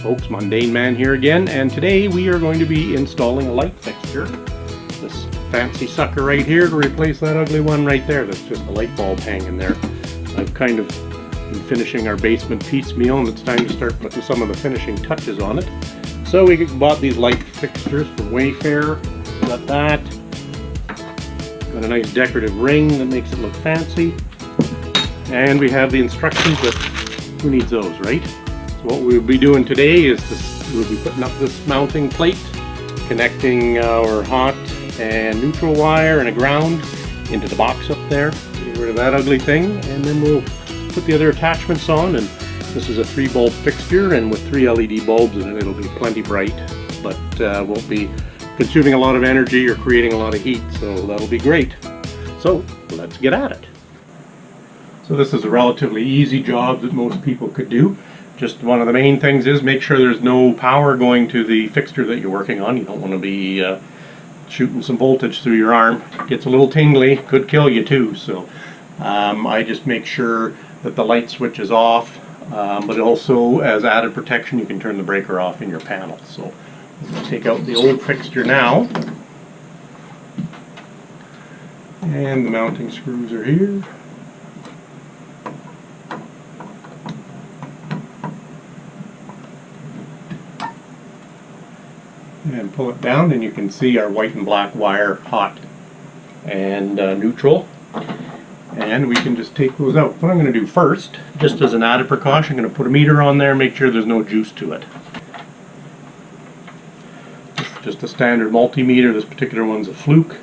folks, Mundane Man here again, and today we are going to be installing a light fixture. This fancy sucker right here to replace that ugly one right there that's just a light bulb hanging there. I've kind of been finishing our basement piecemeal, and it's time to start putting some of the finishing touches on it. So we bought these light fixtures from Wayfair. Got that. Got a nice decorative ring that makes it look fancy. And we have the instructions, but who needs those, right? So what we'll be doing today is we'll be putting up this mounting plate, connecting our hot and neutral wire and a ground into the box up there. Get rid of that ugly thing, and then we'll put the other attachments on. And this is a 3-bulb fixture, and with 3 LED bulbs in it, it'll be plenty bright, but won't be consuming a lot of energy or creating a lot of heat, so that'll be great. So let's get at it. So this is a relatively easy job that most people could do. Just one of the main things is make sure there's no power going to the fixture that you're working on. You don't want to be shooting some voltage through your arm. It gets a little tingly, could kill you too. So I just make sure that the light switch is off, but also as added protection you can turn the breaker off in your panel. So let's take out the old fixture now. And the mounting screws are here. And pull it down, and you can see our white and black wire, hot and neutral, and we can just take those out. What I'm going to do first, just as an added precaution, I'm going to put a meter on there, make sure there's no juice to it. Just a standard multimeter. This particular one's a Fluke,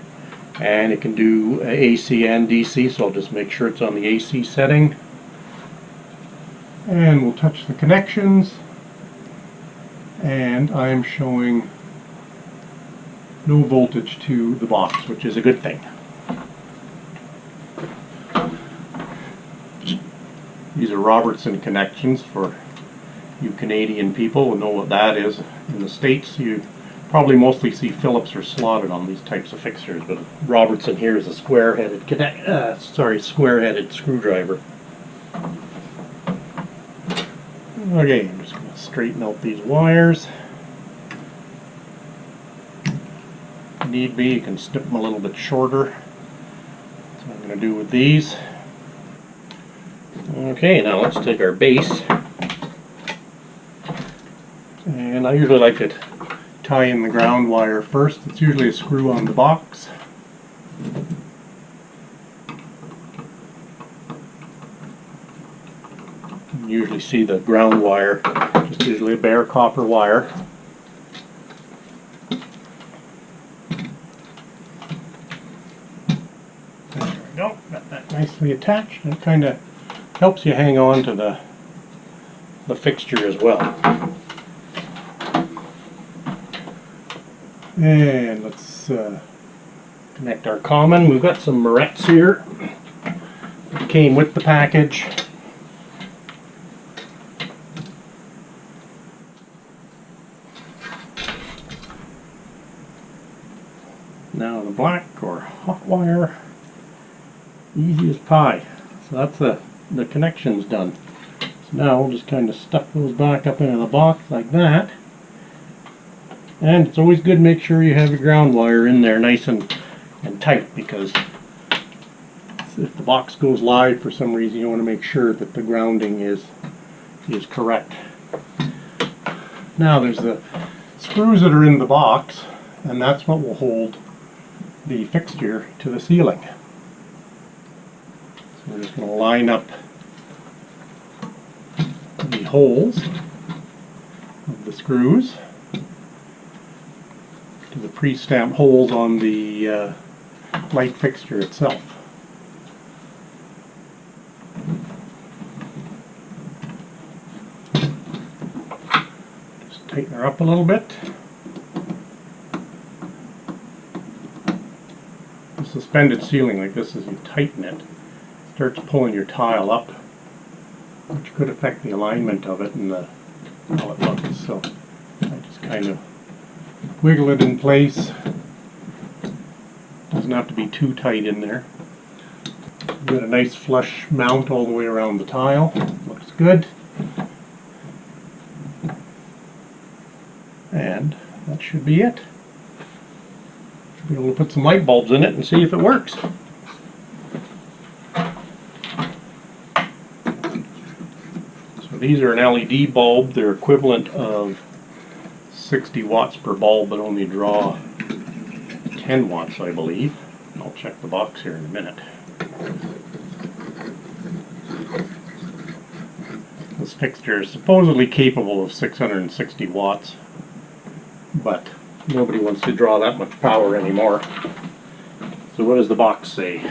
and it can do AC and DC, so I'll just make sure it's on the AC setting. And we'll touch the connections, and I'm showing no voltage to the box, which is a good thing. These are Robertson connections. For you Canadian people who know what that is. In the States you probably mostly see Phillips or slotted on these types of fixtures, but Robertson here is a square-headed square-headed screwdriver. Okay, I'm just going to straighten out these wires. If need be, you can snip them a little bit shorter. That's what I'm going to do with these. Okay, now let's take our base. And I usually like to tie in the ground wire first. It's usually a screw on the box. You usually see the ground wire, just usually a bare copper wire. There we go, got that nicely attached, and it kind of helps you hang on to the fixture as well. And let's connect our common. We've got some morettes here that came with the package. Now the black or hot wire, easy as pie. So that's the connections done. So now we'll just kind of stuff those back up into the box like that. And it's always good to make sure you have your ground wire in there nice and tight, because if the box goes live for some reason, you want to make sure that the grounding is correct. Now there's the screws that are in the box, and that's what will hold the fixture to the ceiling. So we're just going to line up the holes of the screws to the pre-stamped holes on the light fixture itself. Just tighten her up a little bit. Suspended ceiling like this, as you tighten it, starts pulling your tile up, which could affect the alignment of it and how it looks. So I just kind of wiggle it in place. Doesn't have to be too tight in there. We've got a nice flush mount all the way around the tile. Looks good. should be it. Should be able to put some light bulbs in it and see if it works. So these are an LED bulb. They're equivalent of 60 watts per bulb, but only draw 10 watts, I believe. I'll check the box here in a minute. This fixture is supposedly capable of 660 watts, but nobody wants to draw that much power anymore. So what does the box say?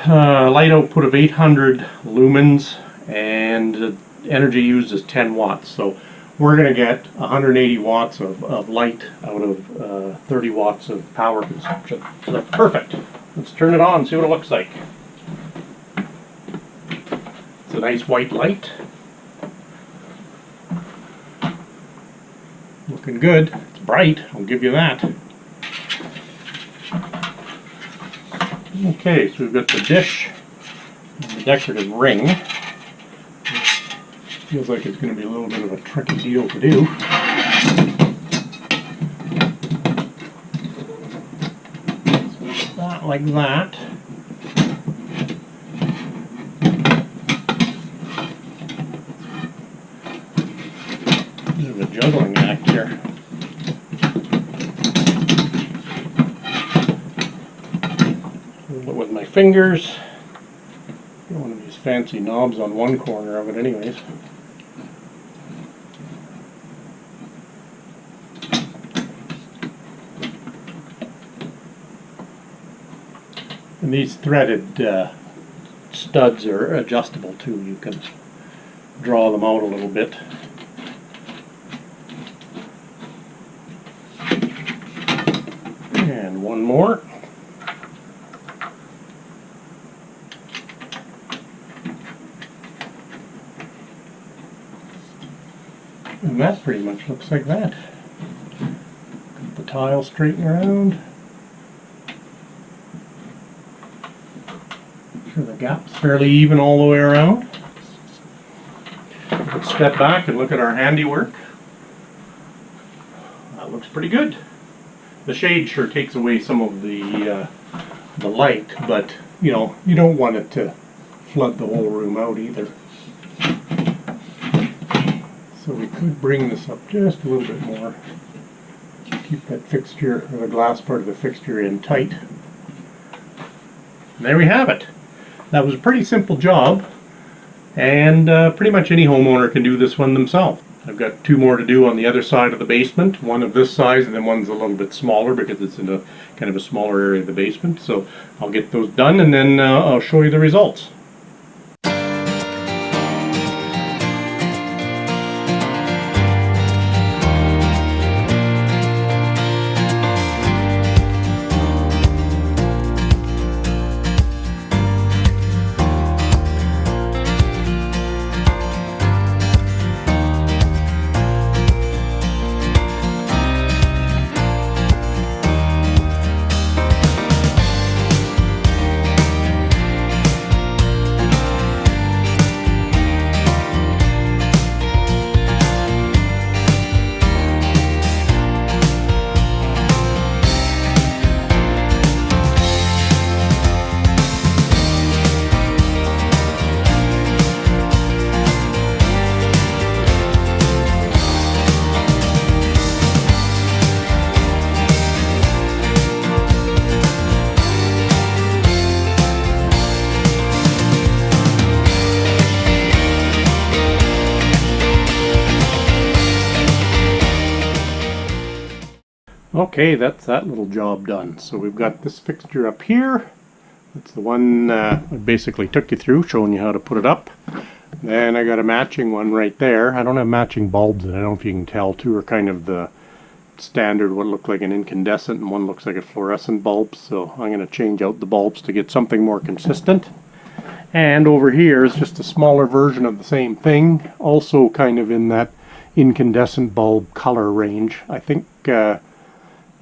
Light output of 800 lumens, and energy used is 10 watts. So we're going to get 180 watts of light out of 30 watts of power consumption. So that's perfect. Let's turn it on and see what it looks like. It's a nice white light. Looking good. It's bright, I'll give you that. Okay, so we've got the dish and the decorative ring. Feels like it's going to be a little bit of a tricky deal to do. So that like that. Bit of a juggling act here. Hold it with my fingers. Got one of these fancy knobs on one corner of it anyways. And these threaded studs are adjustable too. You can draw them out a little bit. And one more. And that pretty much looks like that. Got the tile straighten around. The gap's fairly even all the way around. Let's step back and look at our handiwork. That looks pretty good. The shade sure takes away some of the light, but you know, you don't want it to flood the whole room out either. So we could bring this up just a little bit more. Keep that fixture, or the glass part of the fixture, in tight. And there we have it. That was a pretty simple job, and pretty much any homeowner can do this one themselves. I've got two more to do on the other side of the basement, one of this size and then one's a little bit smaller because it's in a kind of a smaller area of the basement. So I'll get those done and then I'll show you the results. Okay, that's that little job done. So we've got this fixture up here. That's the one I basically took you through, showing you how to put it up. Then I got a matching one right there. I don't have matching bulbs, and I don't know if you can tell. Two are kind of the standard, what look like an incandescent, and one looks like a fluorescent bulb. So I'm going to change out the bulbs to get something more consistent. And over here is just a smaller version of the same thing, also kind of in that incandescent bulb color range. I think the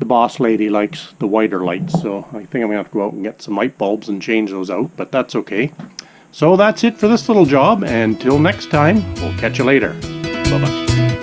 boss lady likes the whiter lights, so I think I'm going to have to go out and get some light bulbs and change those out, but that's okay. So that's it for this little job, and till next time, we'll catch you later. Bye-bye.